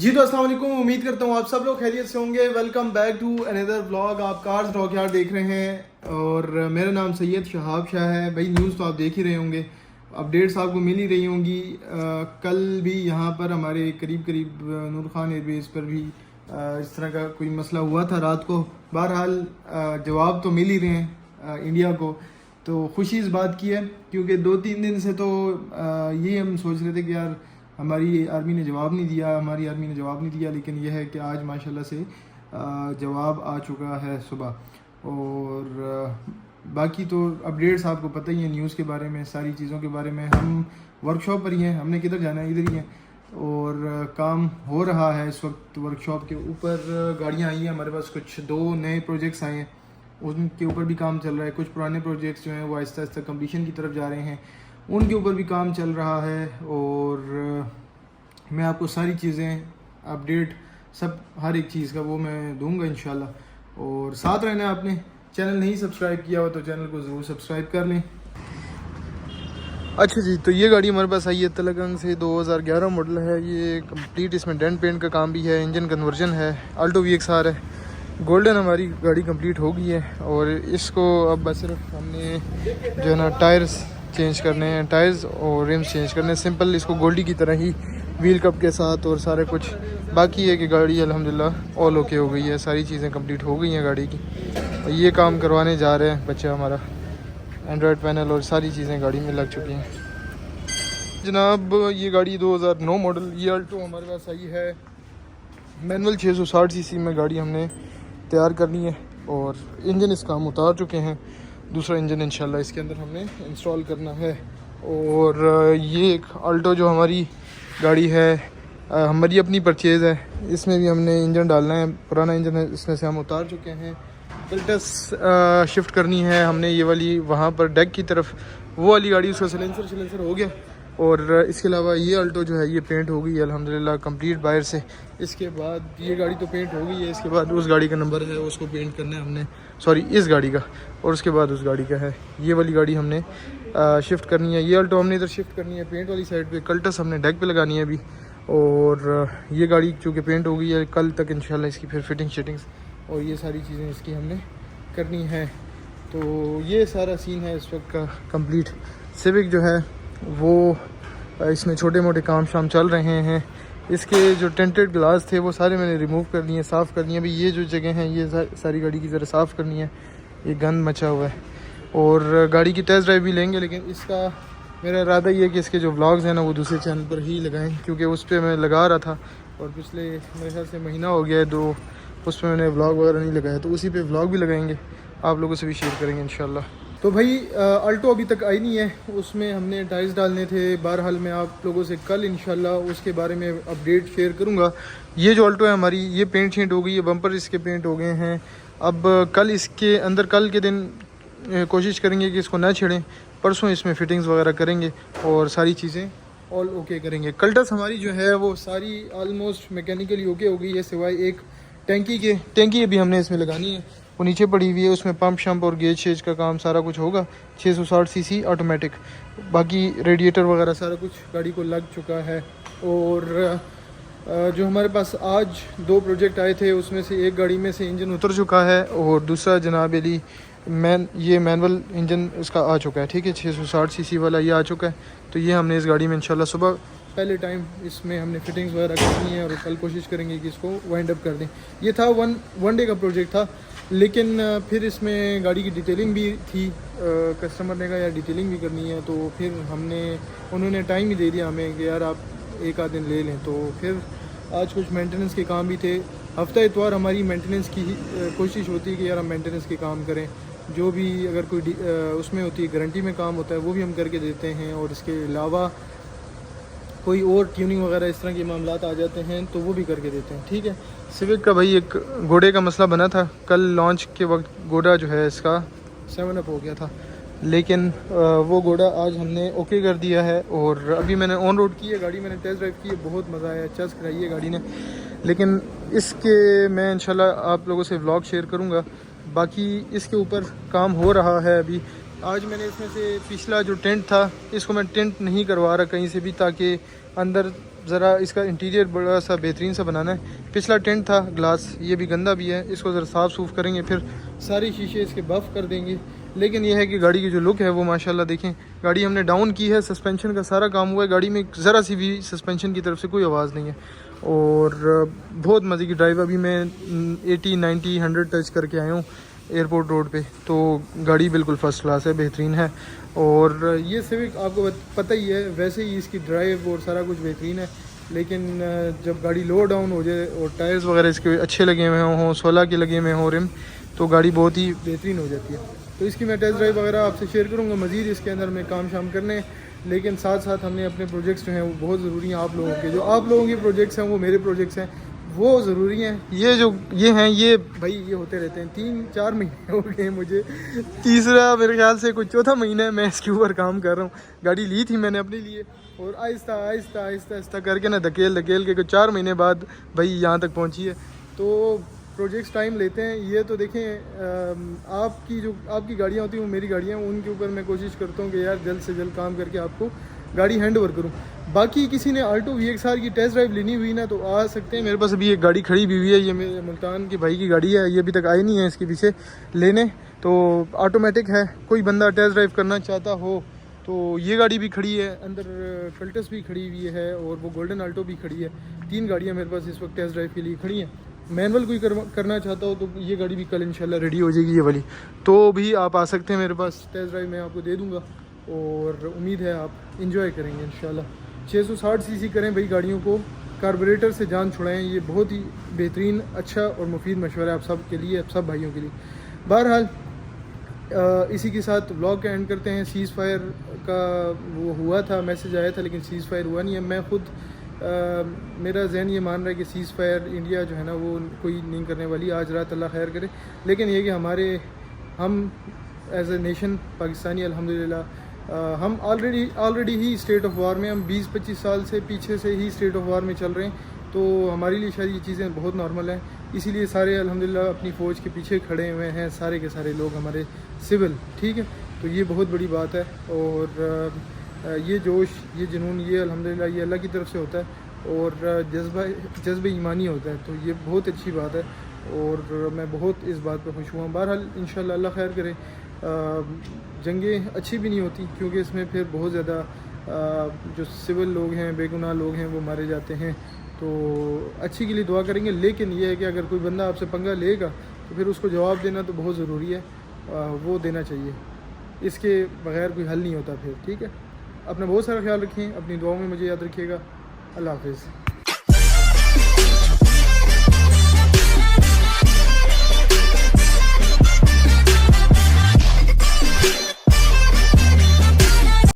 जी तो अस्सलाम वालेकुम। उम्मीद करता हूँ आप सब लोग खैरियत से होंगे। Welcome back to another vlog. आप कार्स डॉक यार्ड देख रहे हैं और मेरा नाम सैयद शहाब शाह है। भाई न्यूज़ तो आप देख ही रहे होंगे, अपडेट्स आपको मिल ही रही होंगी। कल भी यहाँ पर हमारे करीब करीब नूर खान एयरबेस पर भी इस तरह का कोई मसला हुआ था रात को। बहरहाल जवाब तो मिल ही रहे हैं इंडिया को, तो खुशी इस बात की है क्योंकि 2-3 दिन से तो ये हम सोच रहे थे कि यार हमारी आर्मी ने जवाब नहीं दिया, लेकिन यह है कि आज माशाल्लाह से जवाब आ चुका है सुबह। और बाकी तो अपडेट्स आपको पता ही है न्यूज़ के बारे में, सारी चीज़ों के बारे में। हम वर्कशॉप पर ही हैं, हमने किधर जाना है, इधर ही हैं और काम हो रहा है इस वक्त वर्कशॉप के ऊपर। गाड़ियाँ आई हैं हमारे पास, कुछ 2 नए प्रोजेक्ट्स आए हैं, उनके ऊपर भी काम चल रहा है। कुछ पुराने प्रोजेक्ट्स जो हैं वो आहिस्ता आहिस्ता कम्प्लीशन की तरफ जा रहे हैं, उनके ऊपर भी काम चल रहा है। और मैं आपको सारी चीज़ें अपडेट सब हर एक चीज़ का वो मैं दूंगा इंशाल्लाह। और साथ रहना है, आपने चैनल नहीं सब्सक्राइब किया हो तो चैनल को ज़रूर सब्सक्राइब कर लें। अच्छा जी, तो ये गाड़ी हमारे पास आई है तलगंग से, 2011 मॉडल है ये। कंप्लीट इसमें डेंट पेंट का काम भी है, इंजन कन्वर्जन है, अल्टो VXR है। गोल्डन हमारी गाड़ी कंप्लीट हो गई है और इसको अब बस सिर्फ हमने जो है ना टायर्स चेंज करने हैं, टायर्स और रिम्स चेंज करने हैं। सिंपल इसको गोल्डी की तरह ही व्हील कप के साथ और सारे कुछ। बाकी है कि गाड़ी अल्हम्दुलिल्लाह ऑल ओके हो गई है, सारी चीज़ें कंप्लीट हो गई हैं गाड़ी की। और ये काम करवाने जा रहे हैं बच्चा हमारा, एंड्रॉयड पैनल और सारी चीज़ें गाड़ी में लग चुकी हैं जनाब। ये गाड़ी 2009 मॉडल, ये अल्टो हमारे पास आई है। मैनुअल 660 सीसी में गाड़ी हमने तैयार करनी है और इंजन इसका हम उतार चुके हैं। दूसरा इंजन इंशाल्लाह इसके अंदर हमने इंस्टॉल करना है। और ये एक अल्टो जो हमारी गाड़ी है, हमारी अपनी परचेज़ है, इसमें भी हमने इंजन डालना है। पुराना इंजन है, इसमें से हम उतार चुके हैं। कल्टस शिफ्ट करनी है हमने, ये वाली वहाँ पर डेक की तरफ, वो वाली गाड़ी उसका सिलेंसर हो गया। और इसके अलावा ये अल्टो जो है ये पेंट हो गई है अल्हम्दुलिल्लाह कंप्लीट बाहर से। इसके बाद ये गाड़ी तो पेंट हो गई है, इसके बाद उस गाड़ी का नंबर है उसको पेंट करना है हमने, सॉरी इस गाड़ी का, और उसके बाद उस गाड़ी का है। ये वाली गाड़ी हमने शिफ्ट करनी है। ये अल्टो हमने इधर शिफ्ट करनी है पेंट वाली साइड पे। कल्टस हमने डेक पे लगानी है अभी। और ये गाड़ी चूँकि पेंट हो गई है, कल तक इंशाल्लाह इसकी फिर फिटिंग्स और ये सारी चीज़ें इसकी हमने करनी है। तो ये सारा सीन है इस वक्त का कंप्लीट। सिविक जो है वो इसमें छोटे मोटे काम शाम चल रहे हैं। इसके जो टेंटेड ग्लास थे वो सारे मैंने रिमूव कर लिए, साफ़ करनी है। अभी ये जो जगह हैं ये सारी गाड़ी की ज़रा साफ़ करनी है, ये गंद मचा हुआ है। और गाड़ी की टेस्ट ड्राइव भी लेंगे, लेकिन इसका मेरा इरादा ये है कि इसके जो व्लॉग्स हैं ना वो दूसरे चैनल पर ही लगाएं, क्योंकि उस पर मैं लगा रहा था और पिछले मेरे ख्याल से महीना हो गया है 2, उस पर मैंने व्लॉग वगैरह नहीं लगाया, तो उसी पे व्लॉग भी लगाएंगे, आप लोगों से भी शेयर करेंगे इंशाल्लाह। तो भाई अल्टो अभी तक आई नहीं है, उसमें हमने टायर्स डालने थे। बहरहाल मैं आप लोगों से कल इंशाल्लाह उसके बारे में अपडेट शेयर करूंगा। ये जो अल्टो है हमारी, ये पेंट शेंट हो गई है, बम्पर इसके पेंट हो गए हैं। अब कल इसके अंदर, कल के दिन कोशिश करेंगे कि इसको ना छेड़ें, परसों इसमें फिटिंग्स वगैरह करेंगे और सारी चीज़ें ऑल ओके करेंगे। कल्टस हमारी जो है वो सारी आलमोस्ट मैकेनिकली ओके हो गई है, सिवाय एक टैंकी अभी हमने इसमें लगानी है, वो नीचे पड़ी हुई है। उसमें पंप शंप और गेज शेज का काम सारा कुछ होगा। 660 सीसी ऑटोमेटिक, बाकी रेडिएटर वगैरह सारा कुछ गाड़ी को लग चुका है। और जो हमारे पास आज 2 प्रोजेक्ट आए थे, उसमें से एक गाड़ी में से इंजन उतर चुका है और दूसरा जनाब अली ये मैनुअल इंजन इसका आ चुका है, ठीक है, 660 सीसी वाला ये आ चुका है। तो ये हमने इस गाड़ी में इंशाल्लाह सुबह पहले टाइम इसमें हमने फिटिंग्स वगैरह करनी है और कल कोशिश करेंगे कि इसको वाइंड अप कर दें। ये था वन डे का प्रोजेक्ट था, लेकिन फिर इसमें गाड़ी की डिटेलिंग भी थी, कस्टमर ने कहा यार डिटेलिंग भी करनी है, तो फिर उन्होंने टाइम ही दे दिया हमें कि यार आप एक आध दिन ले लें। तो फिर आज कुछ मेंटेनेंस के काम भी थे। हफ्ता इतवार हमारी मेंटेनेंस की कोशिश होती है कि यार हम मेंटेनेंस के काम करें, जो भी अगर कोई उसमें होती है गारंटी में काम होता है वो भी हम करके देते हैं। और इसके अलावा कोई और ट्यूनिंग वगैरह इस तरह के मामलात आ जाते हैं तो वो भी करके देते हैं, ठीक है। सिविक का भाई एक घोड़े का मसला बना था, कल लॉन्च के वक्त घोड़ा जो है इसका 7 अप हो गया था, लेकिन वो घोड़ा आज हमने ओके कर दिया है। और अभी मैंने ऑन रोड की है गाड़ी, मैंने टेस्ट ड्राइव की है, बहुत मज़ा आया, चस्क कराई है गाड़ी ने। लेकिन इसके मैं इंशाल्लाह आप लोगों से व्लॉग शेयर करूँगा। बाकी इसके ऊपर काम हो रहा है अभी। आज मैंने इसमें से पिछला जो टेंट था इसको मैं टेंट नहीं करवा रहा कहीं से भी, ताकि अंदर ज़रा इसका इंटीरियर बड़ा सा बेहतरीन सा बनाना है। पिछला टेंट था ग्लास, ये भी गंदा भी है, इसको ज़रा साफ़ सूफ करेंगे, फिर सारे शीशे इसके बफ़ कर देंगे। लेकिन ये है कि गाड़ी की जो लुक है वो माशाल्लाह देखें, गाड़ी हमने डाउन की है, सस्पेंशन का सारा काम हुआ है, गाड़ी में ज़रा सी भी सस्पेंशन की तरफ से कोई आवाज़ नहीं है और बहुत मज़े की ड्राइव। अभी मैं 80, 90, 100 टच करके आया हूँ एयरपोर्ट रोड पे, तो गाड़ी बिल्कुल फ़र्स्ट क्लास है, बेहतरीन है। और ये सिविक आपको पता ही है, वैसे ही इसकी ड्राइव और सारा कुछ बेहतरीन है, लेकिन जब गाड़ी लो डाउन हो जाए और टायर्स वगैरह इसके अच्छे लगे हुए हों, 16 के लगे हुए हों रिम, तो गाड़ी बहुत ही बेहतरीन हो जाती है। तो इसकी मैं टेस्ट ड्राइव वगैरह आपसे शेयर करूँगा, मज़ीद इसके अंदर में काम शाम करने, लेकिन साथ साथ हमने अपने प्रोजेक्ट्स जो हैं वो बहुत ज़रूरी हैं आप लोगों के, जो आप लोगों के प्रोजेक्ट्स हैं वो मेरे प्रोजेक्ट्स हैं, वो ज़रूरी हैं। ये हैं ये भाई, ये होते रहते हैं। 3-4 महीने हो गए मुझे, तीसरा मेरे ख्याल से कुछ चौथा महीना है मैं इसके ऊपर काम कर रहा हूँ। गाड़ी ली थी मैंने अपने लिए और आहिस्ता आहिस्ता आहिस्ता आहिस्ता करके ना धकेल के कुछ 4 महीने बाद भाई यहाँ तक पहुँची है। तो प्रोजेक्ट्स टाइम लेते हैं। ये तो देखें, आपकी गाड़ियाँ होती हैं वो मेरी गाड़ियाँ, उनके ऊपर मैं कोशिश करता हूँ कि यार जल्द से जल्द काम करके आपको गाड़ी हैंड ओवर करूँ। बाकी किसी ने आल्टो VXR की टेस्ट ड्राइव लेनी हुई ना तो आ सकते हैं, मेरे पास अभी एक गाड़ी खड़ी भी हुई है, ये मेरे मुल्तान के भाई की गाड़ी है, ये अभी तक आई नहीं है इसके पीछे लेने, तो ऑटोमेटिक है। कोई बंदा टेस्ट ड्राइव करना चाहता हो तो ये गाड़ी भी खड़ी है, अंदर कल्टस भी खड़ी हुई है और वो गोल्डन आल्टो भी खड़ी है। 3 गाड़ियाँ मेरे पास इस वक्त टेस्ट ड्राइव के लिए खड़ी हैं। मैनुअल कोई करना चाहता हो तो ये गाड़ी भी कल इंशाल्लाह रेडी हो जाएगी, ये वाली, तो भी आप आ सकते हैं मेरे पास, टेस्ट ड्राइव मैं आपको दे दूँगा और उम्मीद है आप इंजॉय करेंगे इंशाल्लाह। 660 सीसी करें भाई गाड़ियों को, कार्बोरेटर से जान छुड़ाएं, ये बहुत ही बेहतरीन, अच्छा और मुफीद मशवरा है आप सब के लिए, आप सब भाइयों के लिए। बहरहाल इसी के साथ व्लॉग का एंड करते हैं। सीज़ फायर का वो हुआ था, मैसेज आया था, लेकिन सीज़ फायर हुआ नहीं है। मैं खुद मेरा जहन ये मान रहा है कि सीज़ फायर इंडिया जो है ना वो कोई नहीं करने वाली, आज रात अल्लाह खैर करे। लेकिन ये कि हम एज ए नेशन पाकिस्तानी अल्हम्दुलिल्लाह हम already he state of war में, हम 20-25 साल से पीछे से ही स्टेट ऑफ वार में चल रहे हैं, तो हमारे लिए शायद ये चीज़ें बहुत नॉर्मल हैं। इसीलिए सारे अल्हम्दुलिल्लाह अपनी फ़ौज के पीछे खड़े हुए हैं, सारे के सारे लोग हमारे सिविल, ठीक है। तो ये बहुत बड़ी बात है और ये जोश, ये जुनून, ये अल्हम्दुलिल्लाह ये अल्लाह की तरफ से होता है और जज्बा ईमानी होता है, तो ये बहुत अच्छी बात है और मैं बहुत इस बात पर खुश हुआ। बहरहाल इंशाल्लाह अल्लाह खैर करे। जंगें अच्छी भी नहीं होती क्योंकि इसमें फिर बहुत ज़्यादा जो सिविल लोग हैं, बेगुनाह लोग हैं, वो मारे जाते हैं। तो अच्छी के लिए दुआ करेंगे, लेकिन ये है कि अगर कोई बंदा आपसे पंगा लेगा तो फिर उसको जवाब देना तो बहुत ज़रूरी है, वो देना चाहिए, इसके बग़ैर कोई हल नहीं होता फिर, ठीक है। अपना बहुत सारा ख्याल रखें, अपनी दुआओं में मुझे याद रखिएगा। अल्लाह हाफ़िज़।